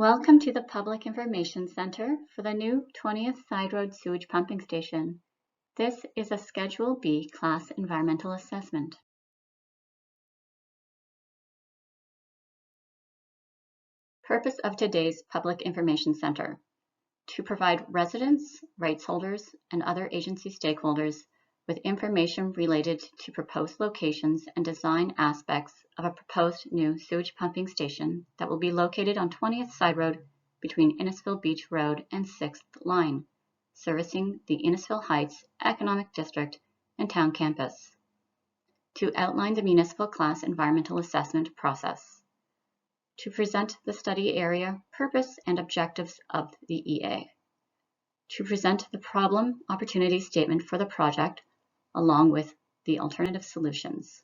Welcome to the Public Information Center for the new 20th Sideroad Sewage Pumping Station. This is a Schedule B Class Environmental Assessment. Purpose of today's Public Information Center: to provide residents, rights holders, and other agency stakeholders with information related to proposed locations and design aspects of a proposed new sewage pumping station that will be located on 20th Sideroad between Innisfil Beach Road and 6th Line, servicing the Innisfil Heights Economic District and Town Campus. To outline the Municipal Class Environmental Assessment process. To present the study area, purpose, and objectives of the EA. To present the problem opportunity statement for the project, along with the alternative solutions.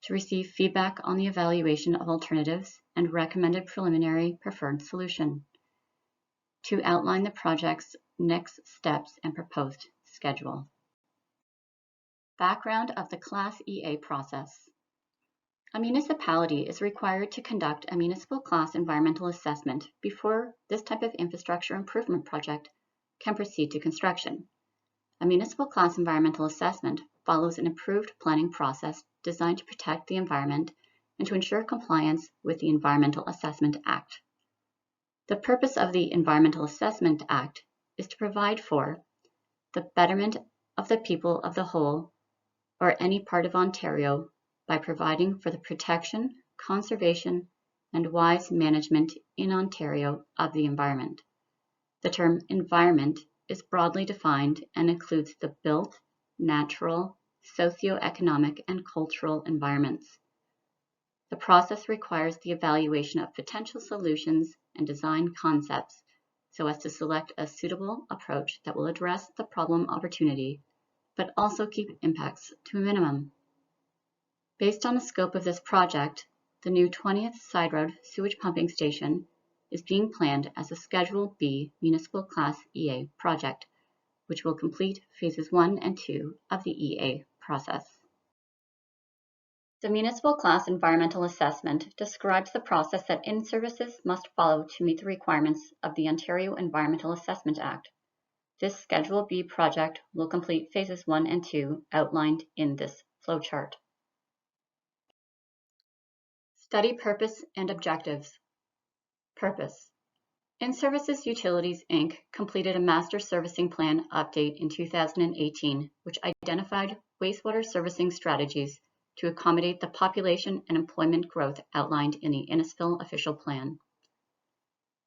To receive feedback on the evaluation of alternatives and recommended preliminary preferred solution. To outline the project's next steps and proposed schedule. Background of the Class EA process. A municipality is required to conduct a municipal class environmental assessment before this type of infrastructure improvement project can proceed to construction. A municipal class environmental assessment follows an approved planning process designed to protect the environment and to ensure compliance with the Environmental Assessment Act. The purpose of the Environmental Assessment Act is to provide for the betterment of the people of the whole or any part of Ontario by providing for the protection, conservation, and wise management in Ontario of the environment. The term environment is broadly defined and includes the built, natural, socioeconomic, and cultural environments. The process requires the evaluation of potential solutions and design concepts so as to select a suitable approach that will address the problem opportunity, but also keep impacts to a minimum. Based on the scope of this project, the new 20th Sideroad Sewage Pumping Station is being planned as a Schedule B Municipal Class EA project, which will complete phases 1 and 2 of the EA process. The Municipal Class Environmental Assessment describes the process that in-services must follow to meet the requirements of the Ontario Environmental Assessment Act. This Schedule B project will complete phases 1 and 2 outlined in this flowchart. Study purpose and objectives. Purpose. In-Services Utilities, Inc. completed a Master Servicing Plan update in 2018, which identified wastewater servicing strategies to accommodate the population and employment growth outlined in the Innisfil Official Plan.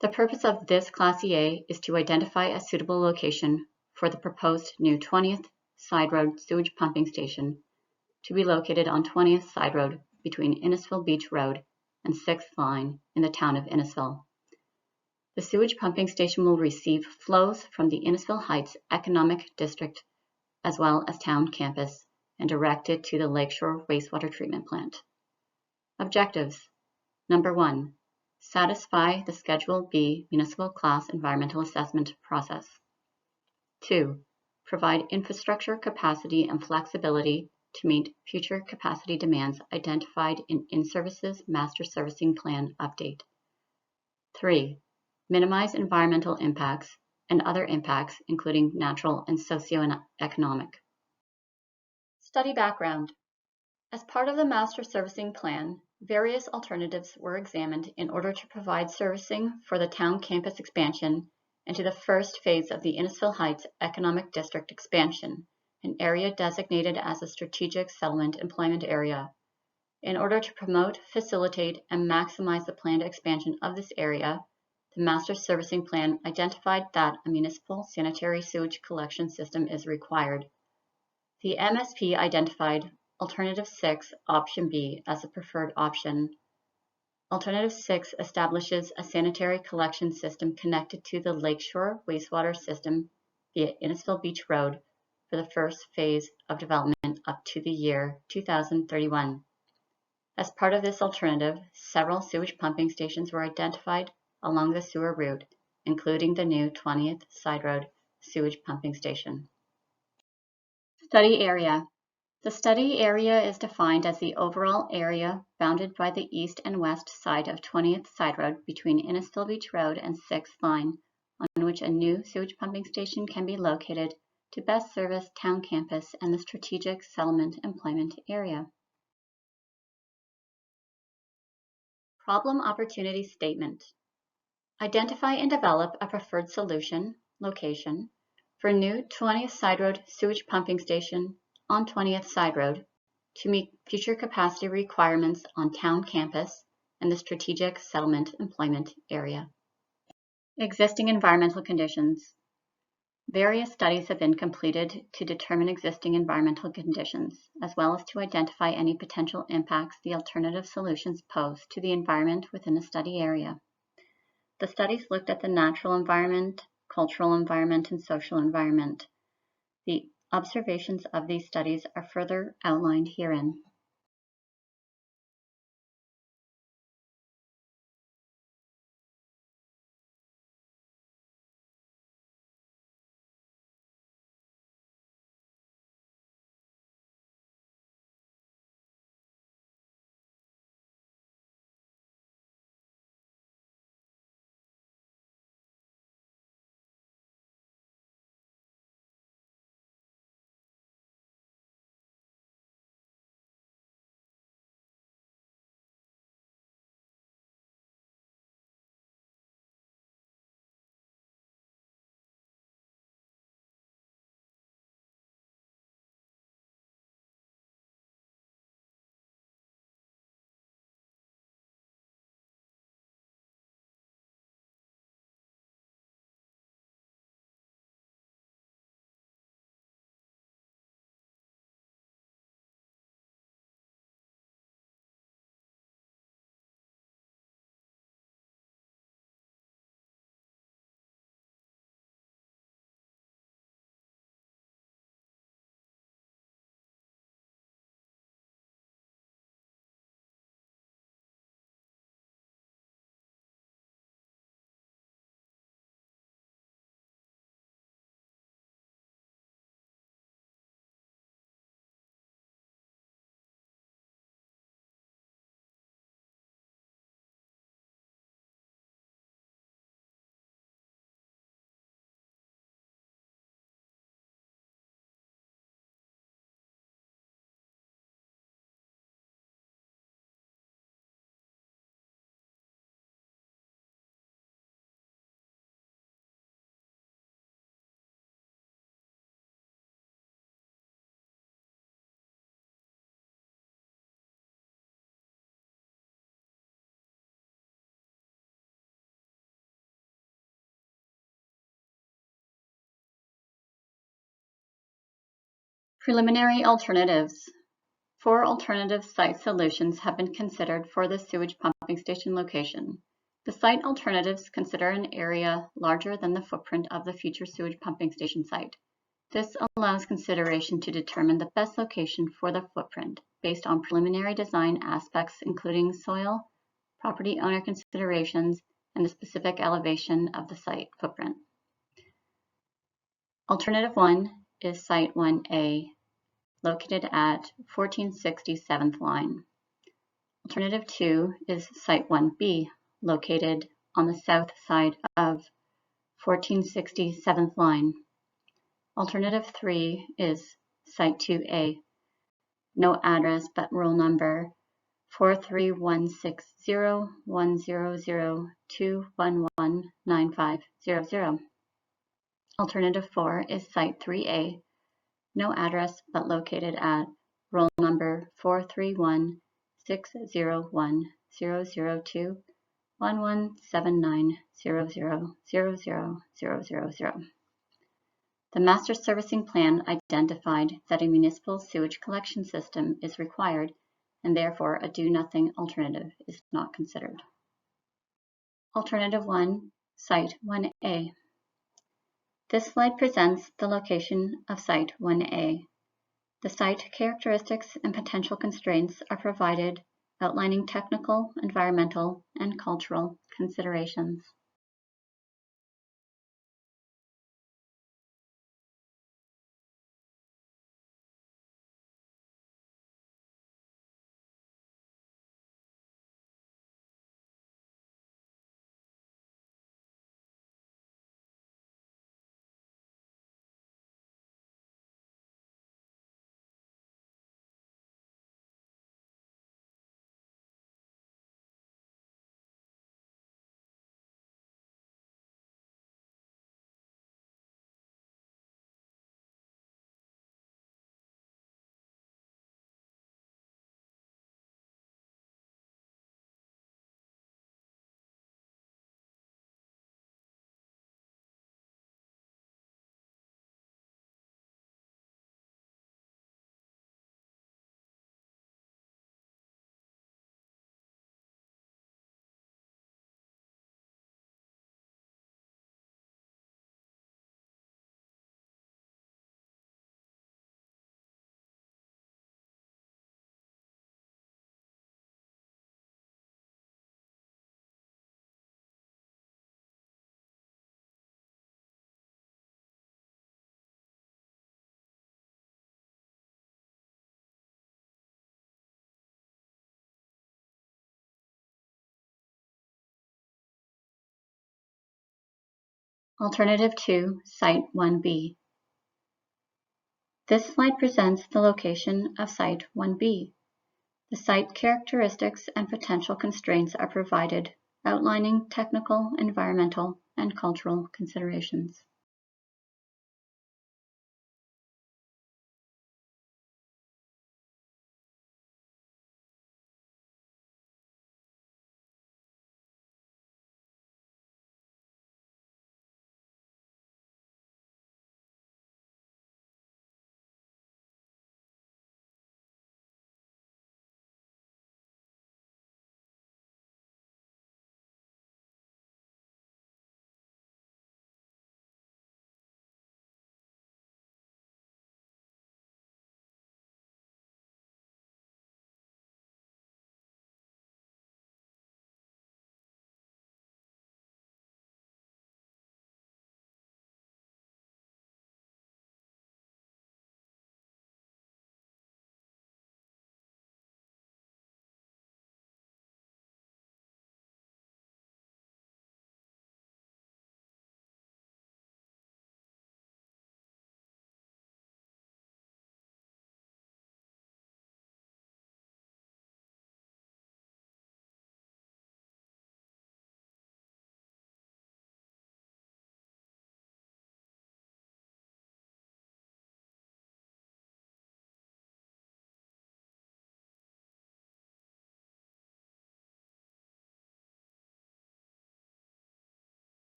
The purpose of this Class EA is to identify a suitable location for the proposed new 20th Sideroad Sewage Pumping Station to be located on 20th Sideroad between Innisfil Beach Road and 6th Line in the town of Innisfil. The sewage pumping station will receive flows from the Innisfil Heights Economic District as well as town campus and direct it to the Lakeshore Wastewater Treatment Plant. Objectives. Number 1. Satisfy the Schedule B Municipal Class Environmental Assessment process. 2. Provide infrastructure capacity and flexibility to meet future capacity demands identified in In-Services Master Servicing Plan update. 3. Minimize environmental impacts and other impacts, including natural and socioeconomic. Study background. As part of the Master Servicing Plan, various alternatives were examined in order to provide servicing for the town campus expansion and to the first phase of the Innisfil Heights Economic District expansion, an area designated as a Strategic Settlement Employment Area. In order to promote, facilitate, and maximize the planned expansion of this area, the Master Servicing Plan identified that a municipal sanitary sewage collection system is required. The MSP identified Alternative 6, Option B, as a preferred option. Alternative 6 establishes a sanitary collection system connected to the Lakeshore wastewater system via Innisfil Beach Road for the first phase of development up to the year 2031. As part of this alternative, several sewage pumping stations were identified along the sewer route, including the new 20th Sideroad Sewage Pumping Station. Study area. The study area is defined as the overall area bounded by the east and west side of 20th Sideroad between Innisfil Beach Road and 6th Line, on which a new sewage pumping station can be located to best service town campus and the strategic settlement employment area. Problem Opportunity Statement. Identify and develop a preferred solution, location, for new 20th Sideroad sewage pumping station on 20th Sideroad to meet future capacity requirements on town campus and the strategic settlement employment area. Existing environmental conditions. Various studies have been completed to determine existing environmental conditions, as well as to identify any potential impacts the alternative solutions pose to the environment within a study area. The studies looked at the natural environment, cultural environment, and social environment. The observations of these studies are further outlined herein. Preliminary alternatives. 4 alternative site solutions have been considered for the sewage pumping station location. The site alternatives consider an area larger than the footprint of the future sewage pumping station site. This allows consideration to determine the best location for the footprint based on preliminary design aspects including soil, property owner considerations, and the specific elevation of the site footprint. Alternative 1 is Site 1A, located at 1460 7th Line. Alternative 2 is Site 1B, located on the south side of 1460 7th Line. Alternative 3 is Site 2A, no address but roll number 43160-100-211-9500. Alternative 4 is Site 3A, no address but located at roll number 43160-100-211-7900-00000. The Master Servicing Plan identified that a municipal sewage collection system is required, and therefore a do-nothing alternative is not considered. Alternative 1, Site 1A. This slide presents the location of Site 1A. The site characteristics and potential constraints are provided, outlining technical, environmental, and cultural considerations. Alternative 2, Site 1B. This slide presents the location of Site 1B. The site characteristics and potential constraints are provided, outlining technical, environmental, and cultural considerations.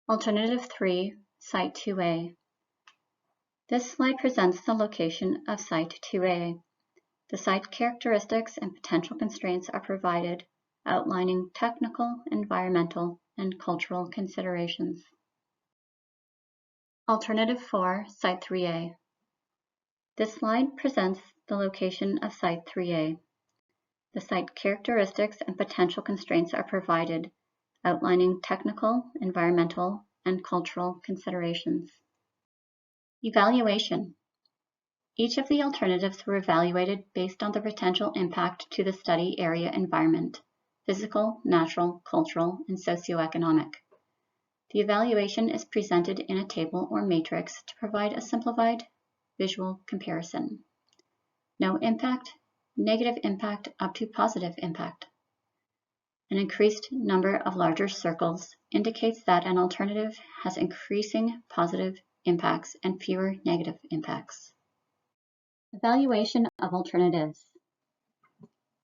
Alternative 3, Site 2A. This slide presents the location of Site 2A. The site characteristics and potential constraints are provided, outlining technical, environmental, and cultural considerations. Alternative 4, Site 3A. This slide presents the location of Site 3A. The site characteristics and potential constraints are provided, outlining technical, environmental, and cultural considerations. Evaluation. Each of the alternatives were evaluated based on the potential impact to the study area environment, physical, natural, cultural, and socioeconomic. The evaluation is presented in a table or matrix to provide a simplified visual comparison. No impact, negative impact up to positive impact. An increased number of larger circles indicates that an alternative has increasing positive impacts and fewer negative impacts. Evaluation of alternatives.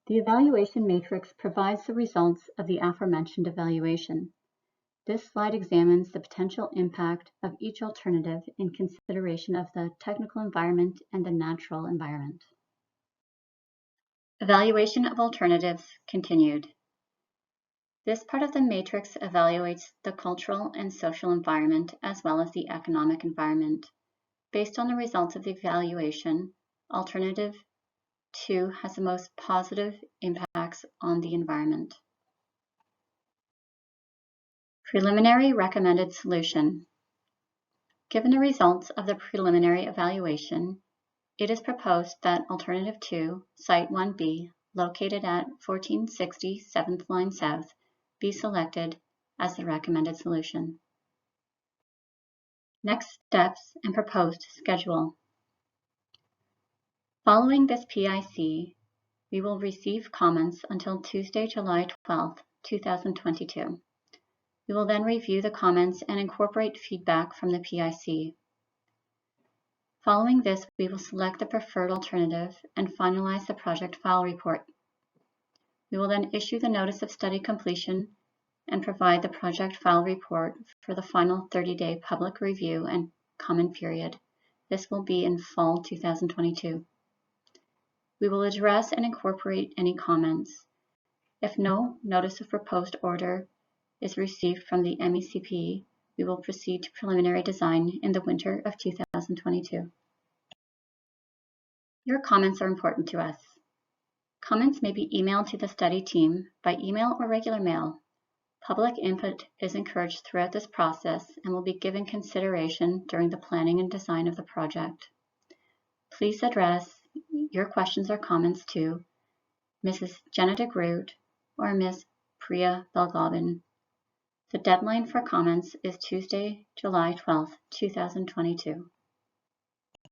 The evaluation matrix provides the results of the aforementioned evaluation. This slide examines the potential impact of each alternative in consideration of the technical environment and the natural environment. Evaluation of alternatives continued. This part of the matrix evaluates the cultural and social environment as well as the economic environment. Based on the results of the evaluation, Alternative 2 has the most positive impacts on the environment. Preliminary recommended solution. Given the results of the preliminary evaluation, it is proposed that Alternative 2, Site 1B, located at 1460 7th Line South, be selected as the recommended solution. Next steps and proposed schedule. Following this PIC, we will receive comments until Tuesday, July 12, 2022. We will then review the comments and incorporate feedback from the PIC. Following this, we will select the preferred alternative and finalize the project file report. We will then issue the notice of study completion and provide the project file report for the final 30-day public review and comment period. This will be in fall 2022. We will address and incorporate any comments. If no notice of proposed order is received from the MECP, we will proceed to preliminary design in the winter of 2022. Your comments are important to us. Comments may be emailed to the study team by email or regular mail. Public input is encouraged throughout this process and will be given consideration during the planning and design of the project. Please address your questions or comments to Mrs. Jenna DeGroot or Ms. Priya Belgobin. The deadline for comments is Tuesday, July 12, 2022.